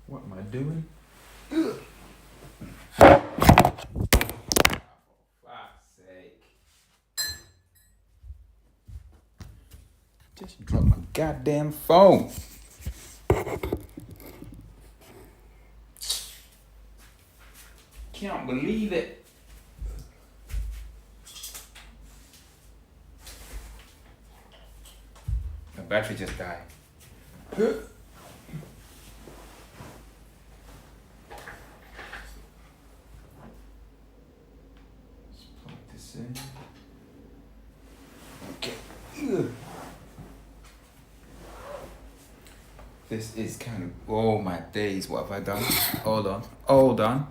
What am I doing? For fuck's sake. Just dropped my goddamn phone. Can't believe it. The battery just died. Let's plug this in. Okay. This is kind of, oh my days, what have I done? Hold on.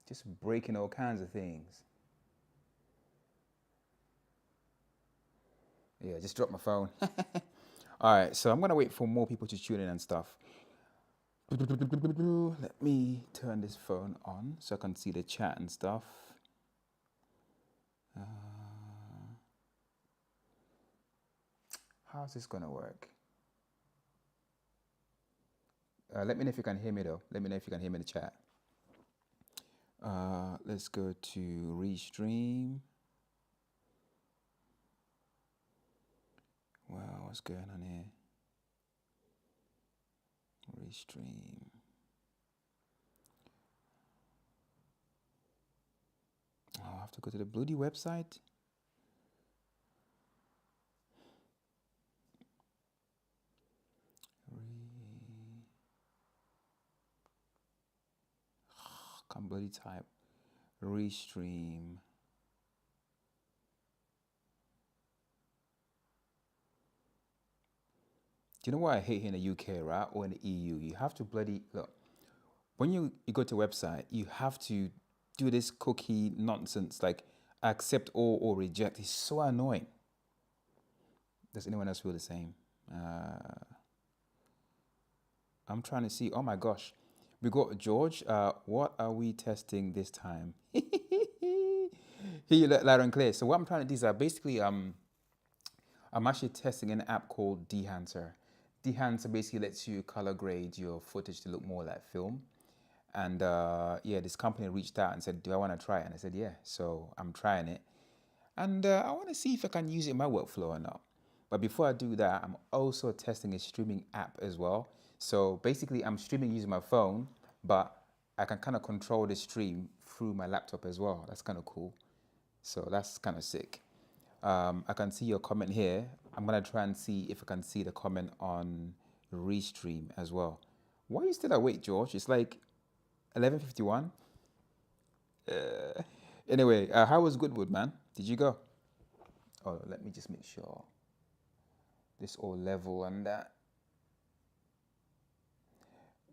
Just breaking all kinds of things. Yeah, just dropped my phone. All right, so I'm gonna wait for more people to tune in and stuff. Let me turn this phone on so I can see the chat and stuff. How's this gonna work? Let me know if you can hear me though. Let me know if you can hear me in the chat. Let's go to restream. Wow, what's going on here? Restream. Oh, I have to go to the bloody website. Can't bloody type. Restream. Do you know what I hate here in the UK, right? Or in the EU? You have to bloody look. When you go to a website, you have to do this cookie nonsense, like accept or reject. It's so annoying. Does anyone else feel the same? I'm trying to see. Oh my gosh. We got George. What are we testing this time? Hear you loud and clear. So what I'm trying to do is basically I'm actually testing an app called Dehancer. Dehancer basically lets you color grade your footage to look more like film. And yeah, this company reached out and said, "Do I want to try it?" And I said, "Yeah." So I'm trying it, and I want to see if I can use it in my workflow or not. But before I do that, I'm also testing a streaming app as well. So basically, I'm streaming using my phone, but I can kind of control the stream through my laptop as well. That's kind of cool. So that's kind of sick. I can see your comment here. I'm gonna try and see if I can see the comment on Restream as well. Why are you still awake, George? It's like 11:51. Anyway, how was Goodwood, man? Did you go? Oh, let me just make sure this all level and that.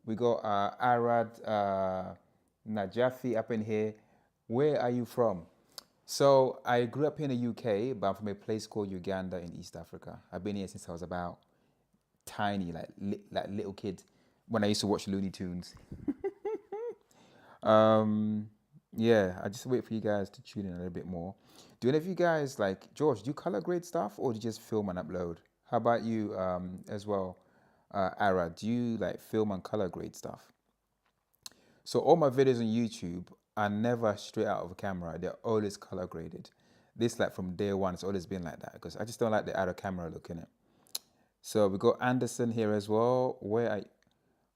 We got Arad Najafi up in here. Where are you from? So I grew up in the UK, but I'm from a place called Uganda in East Africa. I've been here since I was about tiny, like little kid, when I used to watch Looney Tunes. Um, yeah, I just wait for you guys to tune in a little bit more. Do any of you guys like George? Do you color grade stuff or do you just film and upload? How about you as well, Ara? Do you like film and color grade stuff? So all my videos on YouTube are never straight out of a camera. They're always color graded. This like from day one, it's always been like that because I just don't like the out of camera look in it. So we got Anderson here as well. Where are you?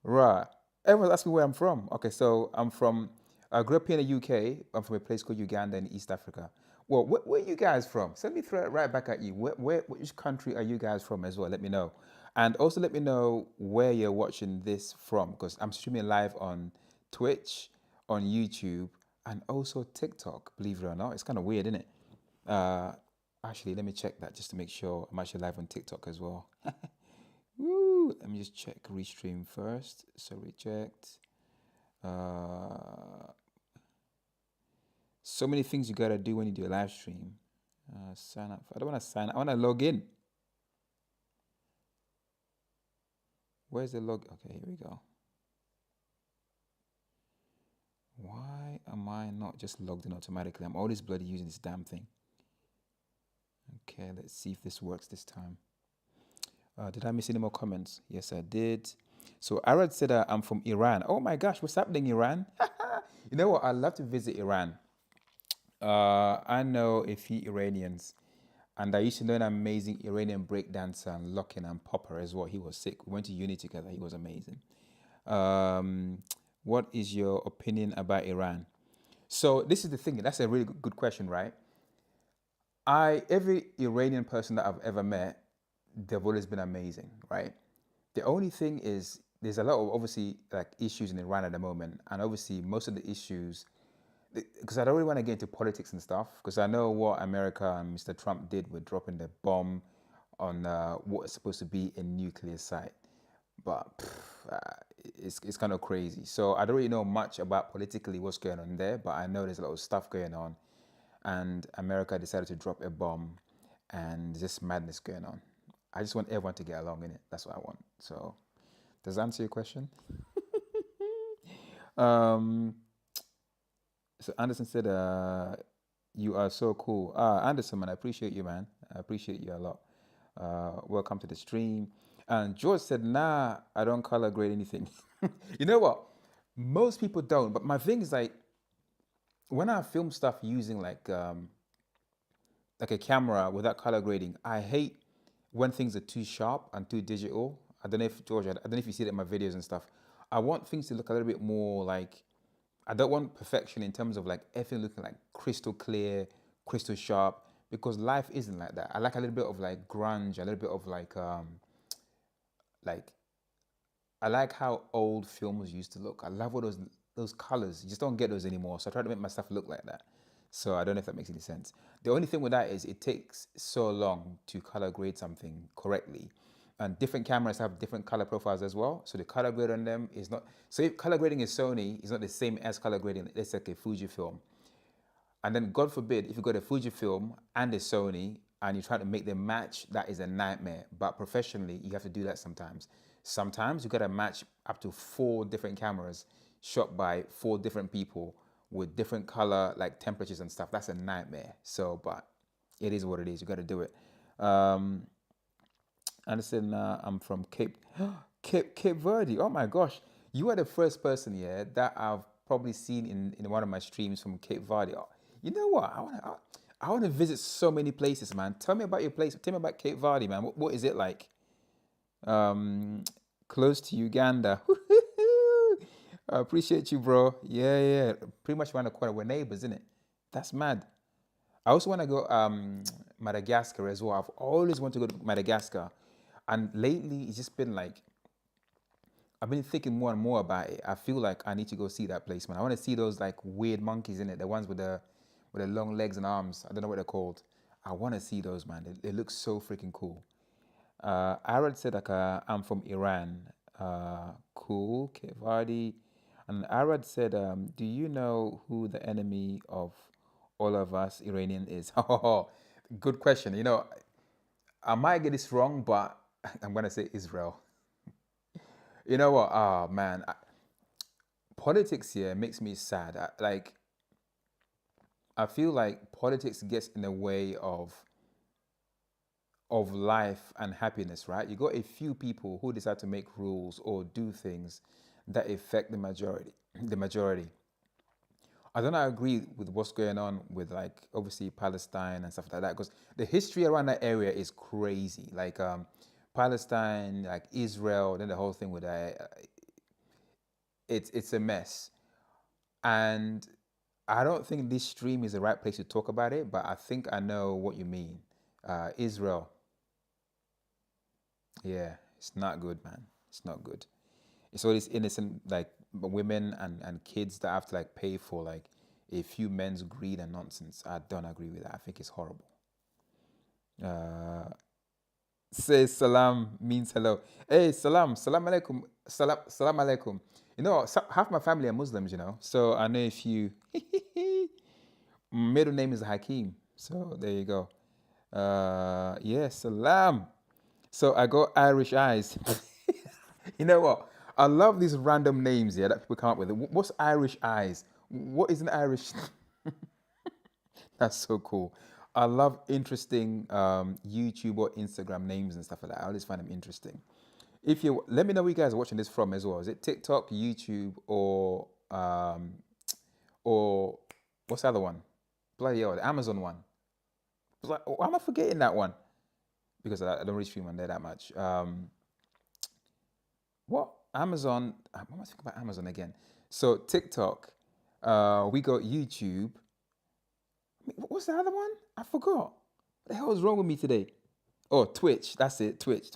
Right. Everyone's asking where I'm from. Okay, so I grew up here in the UK. I'm from a place called Uganda in East Africa. Well, where are you guys from? So let me throw it right back at you. Which country are you guys from as well? Let me know. And also let me know where you're watching this from because I'm streaming live on Twitch, on YouTube, and also TikTok, believe it or not. It's kind of weird, isn't it? Uh, actually, let me check that just to make sure I'm actually live on TikTok as well. Woo! Let me just check restream first. So reject. Uh, so many things you gotta do when you do a live stream. Sign up. I don't want to sign up. I want to log in. Where's the log? Okay, here we go. Why am I not just logged in automatically? I'm always bloody using this damn thing. Okay, let's see if this works this time. Did I miss any more comments? Yes, I did. So Arad said, I'm from Iran. Oh my gosh, what's happening, Iran? You know what? I'd love to visit Iran. I know a few Iranians, and I used to know an amazing Iranian breakdancer and locking and popper as well. He was sick. We went to uni together. He was amazing. Um, what is your opinion about Iran? So this is the thing. That's a really good question, right? Every Iranian person that I've ever met, they've always been amazing, right? The only thing is there's a lot of obviously like issues in Iran at the moment, and obviously most of the issues, because I don't really want to get into politics and stuff, because I know what America and Mr. Trump did with dropping the bomb on what is supposed to be a nuclear site, but it's kind of crazy. So I don't really know much about politically what's going on there, but I know there's a lot of stuff going on, and America decided to drop a bomb, and just madness going on. I just want everyone to get along in it. That's what I want. So, does that answer your question? Um, so Anderson said, "You are so cool." Anderson, man, I appreciate you, man. I appreciate you a lot. Welcome to the stream. And George said, "Nah, I don't color grade anything." You know what? Most people don't. But my thing is like, when I film stuff using like a camera without color grading, I hate when things are too sharp and too digital. I don't know if George, I don't know if you see it in my videos and stuff. I want things to look a little bit more like, I don't want perfection in terms of like everything looking like crystal clear, crystal sharp, because life isn't like that. I like a little bit of like grunge, a little bit of like I like how old films used to look. I love all those colors. You just don't get those anymore. So I try to make my stuff look like that. So I don't know if that makes any sense. The only thing with that is it takes so long to color grade something correctly. And different cameras have different color profiles as well. So the color grade on them is not, so if color grading is Sony, it's not the same as color grading, let's say like a Fujifilm. And then God forbid, if you got a Fujifilm and a Sony and you try to make them match, that is a nightmare. But professionally, you have to do that sometimes. Sometimes you got to match up to 4 different cameras shot by 4 different people with different color, like temperatures and stuff. That's a nightmare. So, but it is what it is. You got to do it. Um, Anderson, I'm from Cape Verde. Oh my gosh, you are the first person, yeah, that I've probably seen in one of my streams from Cape Verde. Oh, you know what? I want to visit so many places, man. Tell me about your place. Tell me about Cape Verde, man. What is it like? Um, Close to Uganda. I appreciate you, bro. Yeah, yeah. Pretty much around the corner. We're neighbors, isn't it? That's mad. I also want to go Madagascar as well. I've always wanted to go to Madagascar, and lately it's just been like I've been thinking more and more about it. I feel like I need to go see that place, man. I want to see those like weird monkeys in it, the ones with the long legs and arms. I don't know what they're called. I want to see those, man. They look so freaking cool. Arad said like I'm from Iran. Cool, Kevardi. And Arad said, do you know who the enemy of all of us Iranian is? Oh, good question. You know, I might get this wrong, but I'm gonna say Israel. You know what? Oh man, politics here makes me sad. I feel like politics gets in the way of life and happiness, right? You got a few people who decide to make rules or do things that affect the majority. The majority. I don't agree with what's going on with like obviously Palestine and stuff like that because the history around that area is crazy. Like Palestine, like Israel, then the whole thing with it's a mess. And I don't think this stream is the right place to talk about it, but I think I know what you mean. Israel, yeah, it's not good, man. It's not good. It's all these innocent like women and kids that have to like pay for like a few men's greed and nonsense. I don't agree with that. I think it's horrible. Uh, Say salam means hello. Hey, salam alaikum, salam alaikum. You know, half my family are Muslims, you know, so I know if you middle name is Hakeem. So there you go. Yeah, salam. So I got Irish eyes. You know what? I love these random names here that people come up with. What's Irish eyes? What is an Irish? That's so cool. I love interesting YouTube or Instagram names and stuff like that. I always find them interesting. If you let me know where you guys are watching this from as well. Is it TikTok, YouTube, or what's the other one? Bloody hell, the Amazon one. Why am I forgetting that one? Because I don't really stream on there that much. What Amazon? I must think about Amazon again. So TikTok, we got YouTube. What's the other one? I forgot. What the hell is wrong with me today? Oh, Twitch. That's it. Twitch.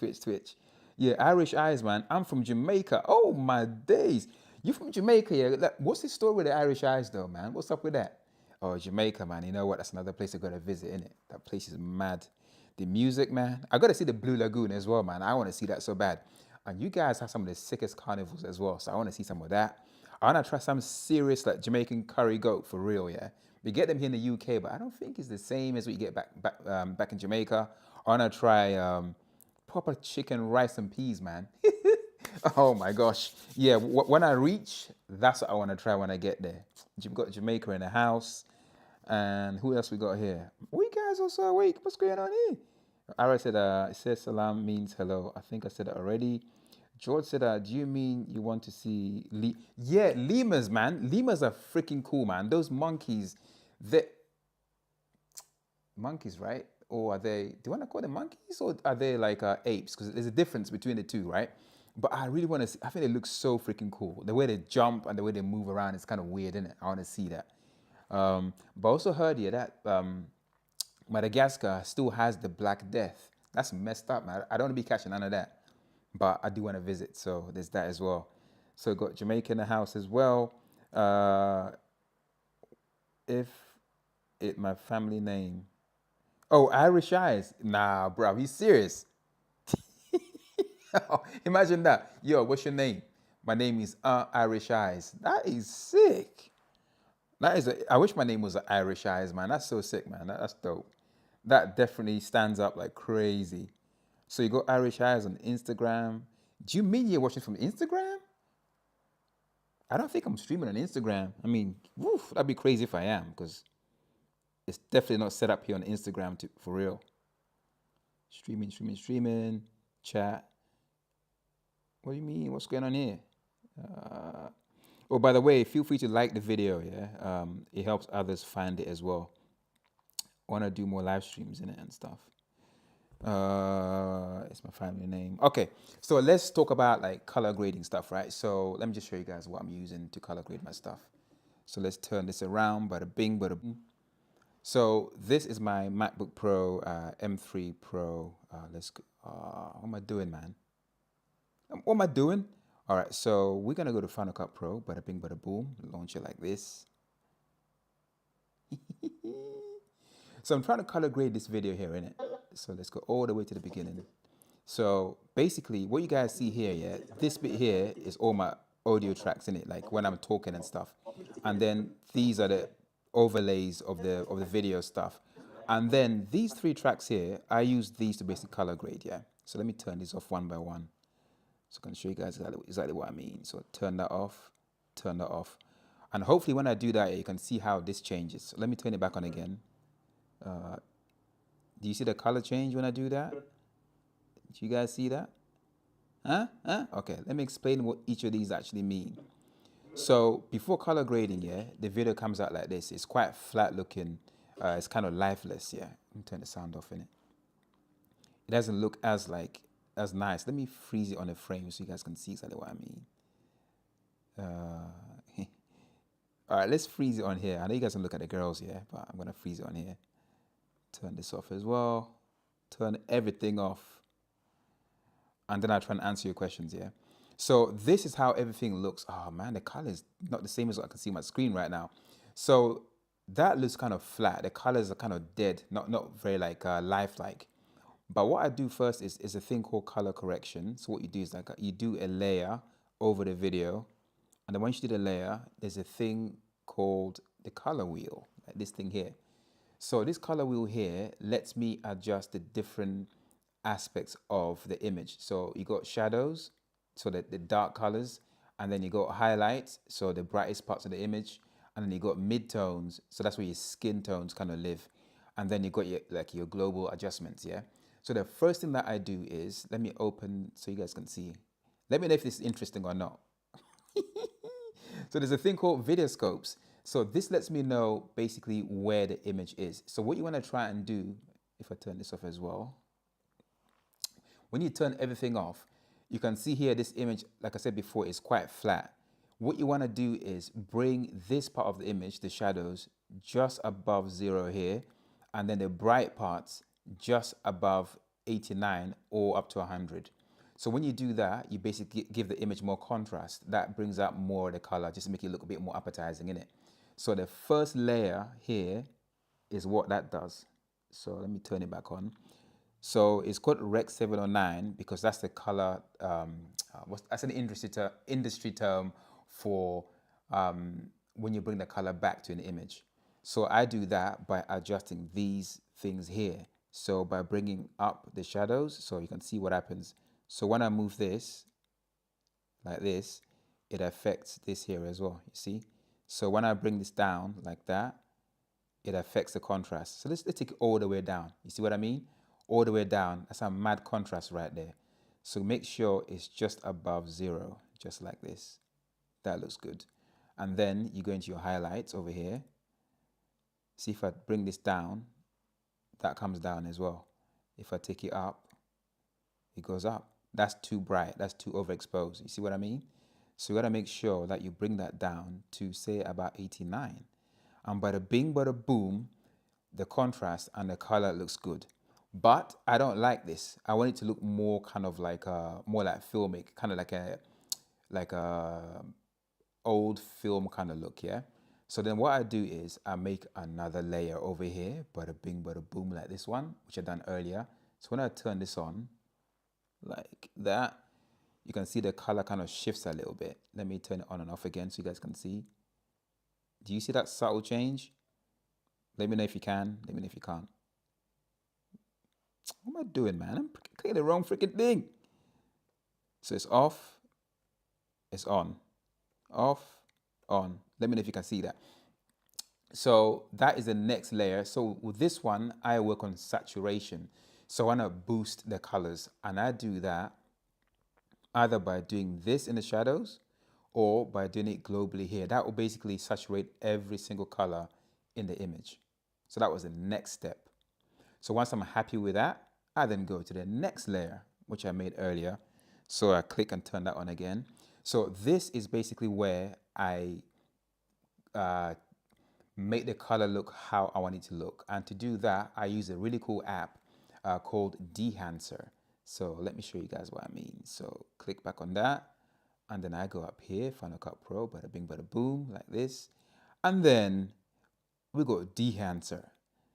Yeah, Irish Eyes, man. I'm from Jamaica. Oh my days. You from Jamaica, yeah? What's the story with the Irish Eyes, though, man? What's up with that? Oh, Jamaica, man. You know what? That's another place I gotta visit, innit? That place is mad. The music, man. I gotta see the Blue Lagoon as well, man. I want to see that so bad. And you guys have some of the sickest carnivals as well, so I want to see some of that. I want to try some serious like Jamaican curry goat for real, yeah. We get them here in the UK, but I don't think it's the same as what you get back in Jamaica. I want to try proper chicken, rice, and peas, man. Oh my gosh. Yeah, when I reach, that's what I want to try when I get there. We've got Jamaica in the house. And who else we got here? We guys also awake. What's going on here? Ara said, it says salam means hello. I think I said it already. George said, do you mean you want to see Yeah, lemurs, man. Lemurs are freaking cool, man. Those monkeys, they monkeys, right? Or are they, do you want to call them monkeys or are they like apes? Because there's a difference between the two, right? But I really want to see, I think they look so freaking cool. The way they jump and the way they move around is kind of weird, isn't it? I want to see that. But I also heard here that Madagascar still has the Black Death. That's messed up, man. I don't want to be catching none of that. But I do want to visit, so there's that as well. So got Jamaica in the house as well. If it my family name. Oh, Irish Eyes. Nah, bro, you serious? Imagine that. Yo, what's your name? My name is Irish Eyes. That is sick. I wish my name was Irish Eyes, man. That's so sick, man. That's dope. That definitely stands up like crazy. So you got Irish Eyes on Instagram. Do you mean you're watching from Instagram? I don't think I'm streaming on Instagram. I mean, woof, that'd be crazy if I am, because it's definitely not set up here on Instagram for real. Streaming, chat. What do you mean? What's going on here? Oh, by the way, feel free to like the video, yeah? It helps others find it as well. I want to do more live streams in it and stuff. It's my family name. Okay, so let's talk about like color grading stuff, right? So let me just show you guys what I'm using to color grade my stuff. So let's turn this around, bada bing, bada boom. So this is my MacBook Pro, M3 Pro. What am I doing, man? What am I doing? All right, so we're gonna go to Final Cut Pro, bada bing, bada boom. Launch it like this. So I'm trying to color grade this video here, innit? So let's go all the way to the beginning. So basically, what you guys see here, yeah, this bit here is all my audio tracks in it, like when I'm talking and stuff. And then these are the overlays of the video stuff. And then these three tracks here, I use these to basically color grade, yeah. So let me turn these off one by one. So I can show you guys exactly what I mean. So turn that off, And hopefully when I do that, you can see how this changes. So let me turn it back on again. Do you see the color change when I do that? Do you guys see that? Huh? Okay, let me explain what each of these actually mean. So before color grading, yeah, the video comes out like this. It's quite flat looking. It's kind of lifeless, yeah. Let me turn the sound off in it. It doesn't look as nice. Let me freeze it on the frame so you guys can see exactly what I mean. All right, let's freeze it on here. I know you guys can look at the girls, yeah, but I'm gonna freeze it on here. Turn this off as well. Turn everything off. And then I'll try and answer your questions, yeah? So this is how everything looks. Oh man, the color is not the same as what I can see on my screen right now. So that looks kind of flat. The colors are kind of dead, not very like lifelike. But what I do first is a thing called color correction. So what you do is like you do a layer over the video. And then once you do the layer, there's a thing called the color wheel, like this thing here. So this color wheel here lets me adjust the different aspects of the image. So you got shadows, so that the dark colors, and then you got highlights, so the brightest parts of the image, and then you got midtones, so that's where your skin tones kind of live. and then you got your like your global adjustments, yeah? So the first thing that I do is, let me open so you guys can see. Let me know if this is interesting or not. So there's a thing called video scopes. So this lets me know basically where the image is. So what you want to try and do, if I turn this off as well, when you turn everything off, you can see here this image, like I said before, is quite flat. What you want to do is bring this part of the image, the shadows, just above 0 here, and then the bright parts just above 89 or up to 100. So when you do that, you basically give the image more contrast. That brings out more of the color, just to make it look a bit more appetizing, innit? So the first layer here is what that does. So let me turn it back on. So it's called Rec 709 because that's the color. That's an industry term for when you bring the color back to an image. So I do that by adjusting these things here. So by bringing up the shadows, so you can see what happens. So when I move this like this, it affects this here as well. You see? So when I bring this down like that, it affects the contrast. So let's take it all the way down. You see what I mean? All the way down. That's a mad contrast right there. So make sure it's just above 0, just like this. That looks good. And then you go into your highlights over here. See if I bring this down, that comes down as well. If I take it up, it goes up. That's too bright. That's too overexposed. You see what I mean? So you got to make sure that you bring that down to say about 89. And bada bing, bada boom, the contrast and the color looks good. But I don't like this. I want it to look more kind of like more like filmic, kind of like a old film kind of look, yeah? So then what I do is I make another layer over here, bada bing, bada boom, like this one, which I done earlier. So when I turn this on, like that, you can see the color kind of shifts a little bit. Let me turn it on and off again so you guys can see. Do you see that subtle change? Let me know if you can. Let me know if you can't. What am I doing, man? I'm clicking the wrong freaking thing. So it's off. It's on. Off. On. Let me know if you can see that. So that is the next layer. So with this one, I work on saturation. So I want to boost the colors. And I do that either by doing this in the shadows or by doing it globally here. That will basically saturate every single color in the image. So that was the next step. So once I'm happy with that, I then go to the next layer, which I made earlier. So I click and turn that on again. So this is basically where I make the color look how I want it to look. And to do that, I use a really cool app called Dehancer. So let me show you guys what I mean. So click back on that. And then I go up here, Final Cut Pro, bada bing, bada boom, like this. And then we go Dehancer.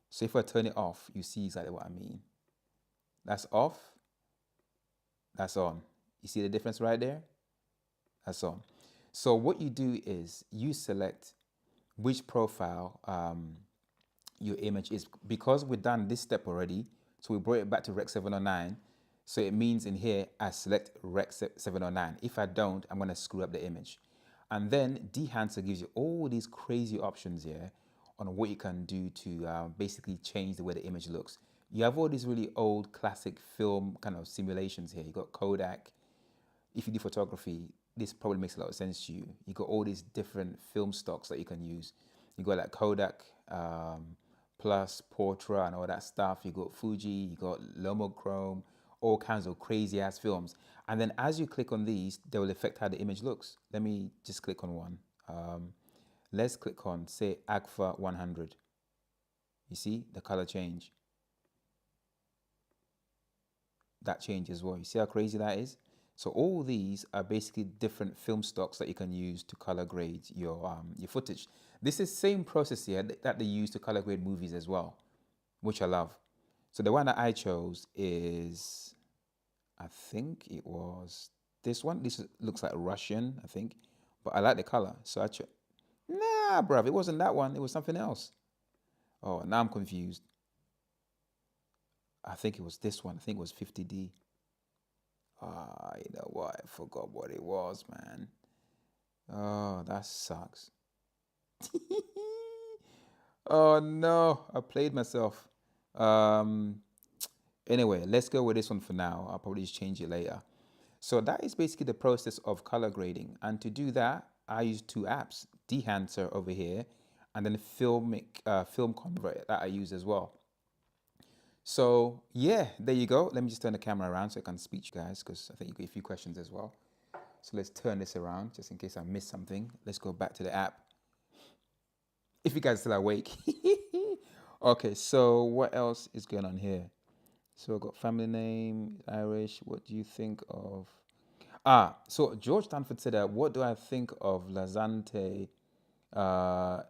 So if I turn it off, you see exactly what I mean. That's off. That's on. You see the difference right there? That's on. So what you do is you select which profile your image is. Because we've done this step already, so we brought it back to Rec 709. So it means in here, I select Rec 709. If I don't, I'm going to screw up the image. And then Dehancer gives you all these crazy options here on what you can do to basically change the way the image looks. You have all these really old classic film kind of simulations here. You got Kodak. If you do photography, this probably makes a lot of sense to you. You got all these different film stocks that you can use. You got like Kodak, Plus, Portra, and all that stuff. You got Fuji, you got Lomochrome, all kinds of crazy ass films. And then as you click on these, they will affect how the image looks. Let me just click on one. Let's click on, say, Agfa 100. You see the color change. That change as well. You see how crazy that is? So all these are basically different film stocks that you can use to color grade your footage. This is the same process here that they use to color grade movies as well, which I love. So the one that I chose is, I think it was this one. This looks like Russian, I think, but I like the color. So I chose, nah, bruv, it wasn't that one. It was something else. Oh, now I'm confused. I think it was this one. I think it was 50D. Ah, you know what? I forgot what it was, man. Oh, that sucks. Oh no, I played myself. Um, anyway, let's go with this one for now. I'll probably just change it later. So that is basically the process of color grading. And to do that, I use two apps, Dehancer over here, and then Film Convert that I use as well. So yeah, there you go. Let me just turn the camera around so I can speak to you guys because I think you got a few questions as well. So let's turn this around just in case I missed something. Let's go back to the app. If you guys are still awake. Okay, so what else is going on here? So I got family name, Irish. What do you think of? So George Stanford said, "What do I think of Lazante uh,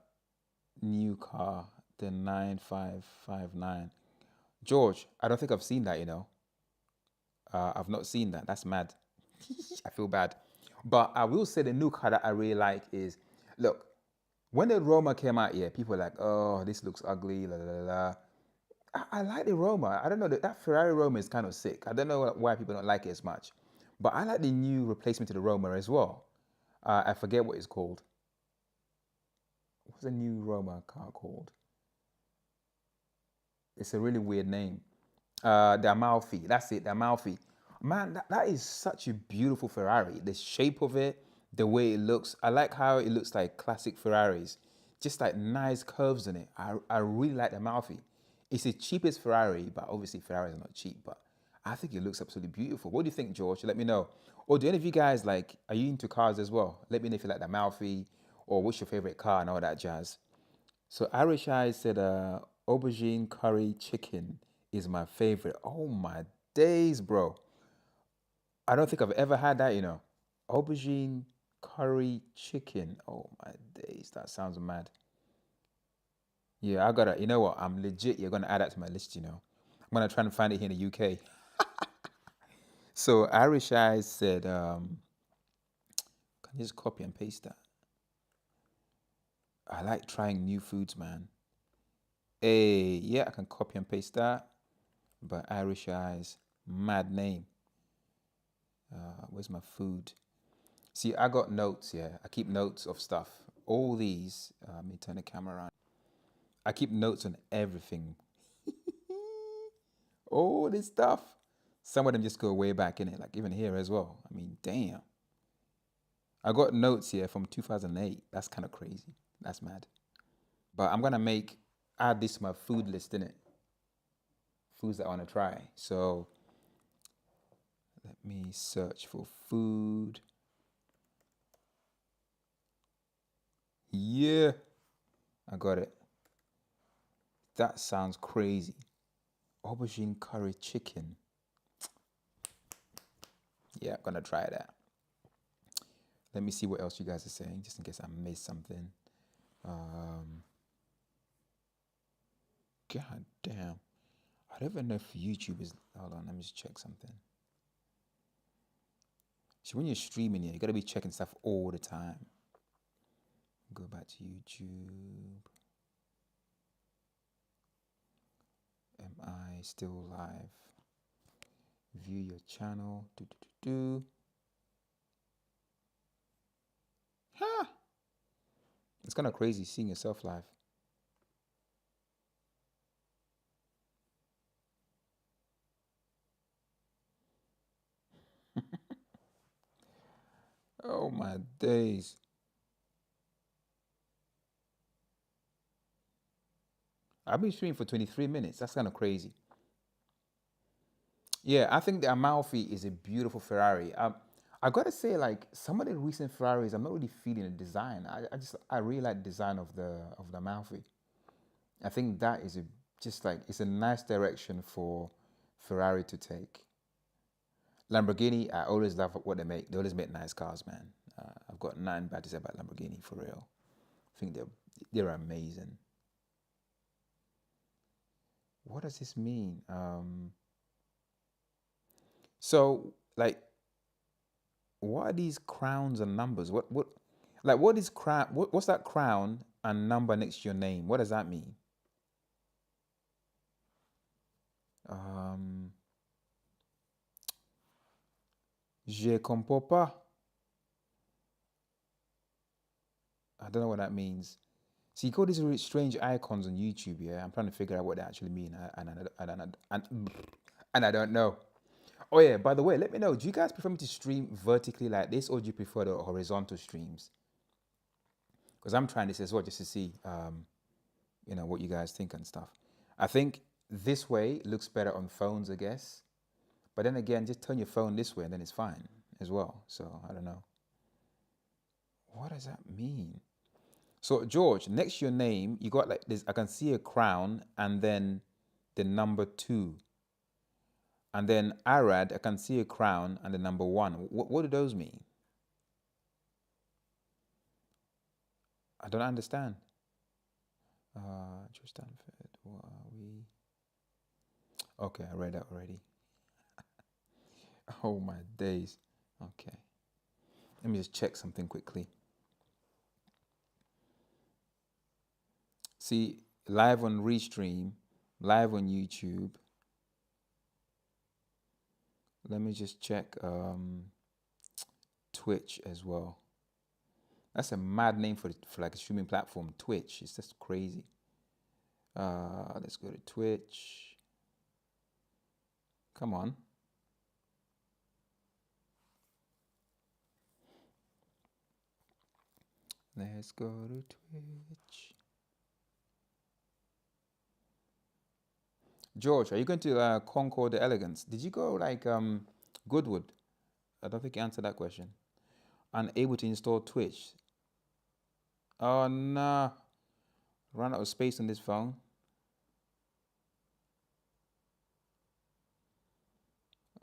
new car, the 9559?" George, I don't think I've seen that. I've not seen that. That's mad. I feel bad, but I will say the new car that I really like is, look, when the Roma came out, yeah, people were like, "Oh, this looks ugly." La, la, la, la. I like the Roma. I don't know that Ferrari Roma is kind of sick. I don't know why people don't like it as much, but I like the new replacement to the Roma as well. I forget what it's called. What's the new Roma car called? It's a really weird name. The Amalfi. That's it. The Amalfi. Man, that is such a beautiful Ferrari. The shape of it, the way it looks. I like how it looks like classic Ferraris. Just like nice curves in it. I really like the Amalfi. It's the cheapest Ferrari, but obviously Ferraris are not cheap. But I think it looks absolutely beautiful. What do you think, George? Let me know. Or do any of you guys like? Are you into cars as well? Let me know if you like the Amalfi or what's your favorite car and all that jazz. So Irish Eye said, aubergine curry chicken is my favorite. Oh my days, bro. I don't think I've ever had that. Aubergine curry chicken. Oh my days. That sounds mad. Yeah, I gotta, you know what? I'm legit. You're gonna add that to my list. I'm gonna try and find it here in the UK. So Irish Eyes said, can you just copy and paste that? I like trying new foods, man. Hey, yeah, I can copy and paste that. But Irish Eyes, mad name. Where's my food? See, I got notes here. I keep notes of stuff. All these, let me turn the camera around. I keep notes on everything. All this stuff. Some of them just go way back in it, like even here as well. I mean, damn. I got notes here from 2008. That's kind of crazy. That's mad. But I'm gonna add this to my food list in it. Foods that I want to try. So let me search for food. Yeah, I got it. That sounds crazy. Aubergine curry chicken. Yeah, I'm gonna try that. Let me see what else you guys are saying, just in case I missed something. Um, God damn. I don't even know if YouTube is. Hold on, let me just check something. So when you're streaming here, you gotta be checking stuff all the time. Go back to YouTube. Am I still live? View your channel. Do. Ha! It's kind of crazy seeing yourself live. Oh my days. I've been streaming for 23 minutes. That's kind of crazy. Yeah, I think the Amalfi is a beautiful Ferrari. I gotta say, like some of the recent Ferraris, I'm not really feeling the design. I really like the design of the Amalfi. I think that is just like it's a nice direction for Ferrari to take. Lamborghini, I always love what they make. They always make nice cars, man. I've got nothing bad to say about Lamborghini for real. I think they're amazing. What does this mean? So like what are these crowns and numbers? What is crown? What's that crown and number next to your name? What does that mean? Um, je comprends pas. I don't know what that means. So you got these really strange icons on YouTube, yeah? I'm trying to figure out what they actually mean, and I don't know. Oh yeah, by the way, let me know. Do you guys prefer me to stream vertically like this, or do you prefer the horizontal streams? Because I'm trying this as well, just to see, what you guys think and stuff. I think this way looks better on phones, I guess. But then again, just turn your phone this way, and then it's fine as well. So I don't know. What does that mean? So George, next to your name, you got like this. I can see a crown, and then the number 2. And then Arad, I can see a crown and the number 1. What do those mean? I don't understand. George Stanford, what are we? Okay, I read that already. Oh my days. Okay. Let me just check something quickly. See, live on Restream, live on YouTube. Let me just check Twitch as well. That's a mad name for like a streaming platform, Twitch. It's just crazy. Let's go to Twitch. Come on. Let's go to Twitch. George, are you going to Concord the Elegance? Did you go like Goodwood? I don't think you answered that question. Unable to install Twitch. Oh no. Run out of space on this phone.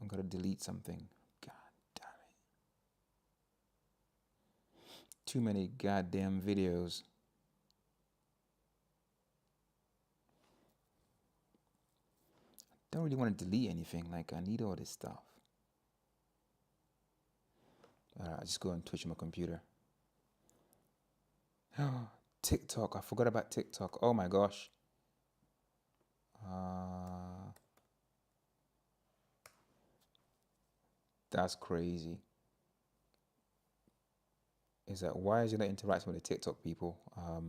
I'm gonna delete something. God damn it. Too many goddamn videos. Don't really want to delete anything. Like, I need all this stuff. Alright, I just go on Twitch on my computer. TikTok. I forgot about TikTok. Oh my gosh. That's crazy. Is that why is it not interacting with the TikTok people? Let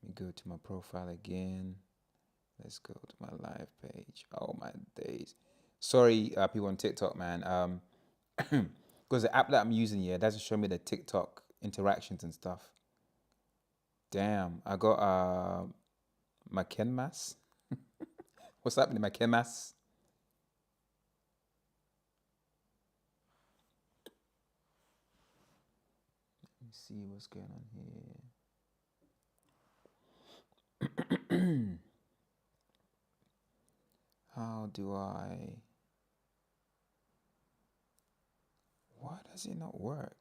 me go to my profile again. Let's go to my live page. Oh my days. Sorry, people on TikTok, man. Because the app that I'm using here doesn't show me the TikTok interactions and stuff. Damn, I got McKenmas. What's happening, McKenmas? Let me see what's going on here. How do I... Why does it not work?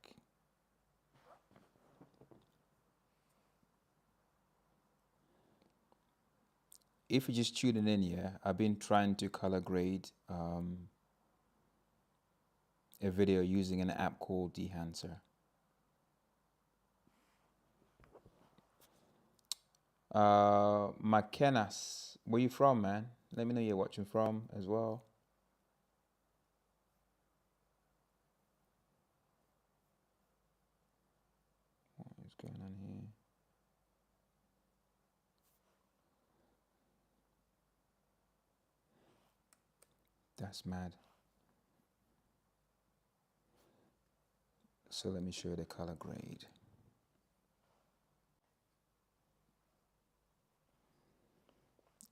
If you're just tuning in here, I've been trying to color grade a video using an app called Dehancer. McKennas, where you from, man? Let me know you're watching from as well. What is going on here? That's mad. So let me show you the color grade.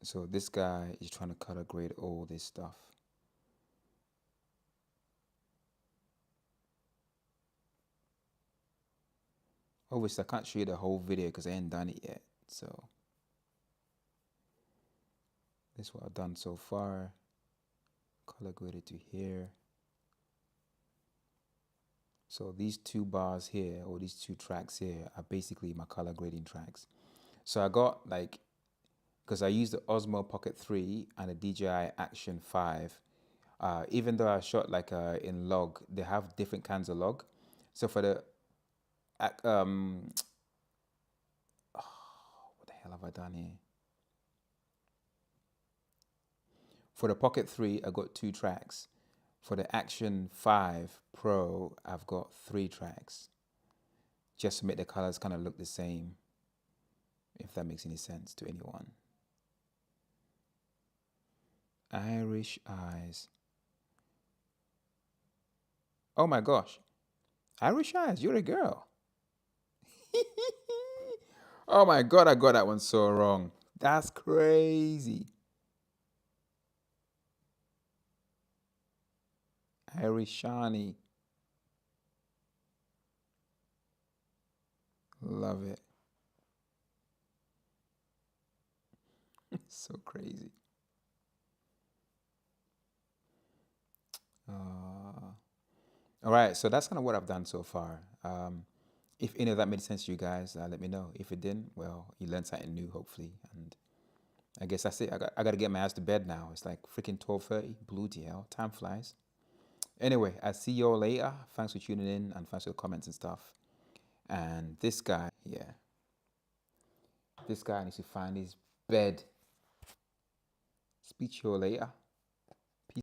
So this guy is trying to color grade all this stuff. Obviously, I can't show you the whole video because I ain't done it yet. So this is what I've done so far. Color graded to here. So these 2 bars here, or these 2 tracks here, are basically my color grading tracks. So I got like, because I used the Osmo Pocket 3 and the DJI Action 5. Even though I shot like in log, they have different kinds of log. So for the what the hell have I done here? For the Pocket 3, I got 2 tracks. For the Action 5 Pro, I've got 3 tracks. Just to make the colors kind of look the same. if that makes any sense to anyone. Irish eyes. Oh my gosh. Irish eyes, you're a girl. Oh my god, I got that one so wrong. That's crazy. Irishani. Love it. So crazy. All right, so that's kind of what I've done so far. If any of that made sense to you guys, let me know. If it didn't, well, you learned something new, hopefully. And I guess that's it. I got to get my ass to bed now. It's like freaking 12:30. Blue DL. Time flies. Anyway, I'll see y'all later. Thanks for tuning in and thanks for the comments and stuff. And this guy, yeah, this guy needs to find his bed. Speak to you later.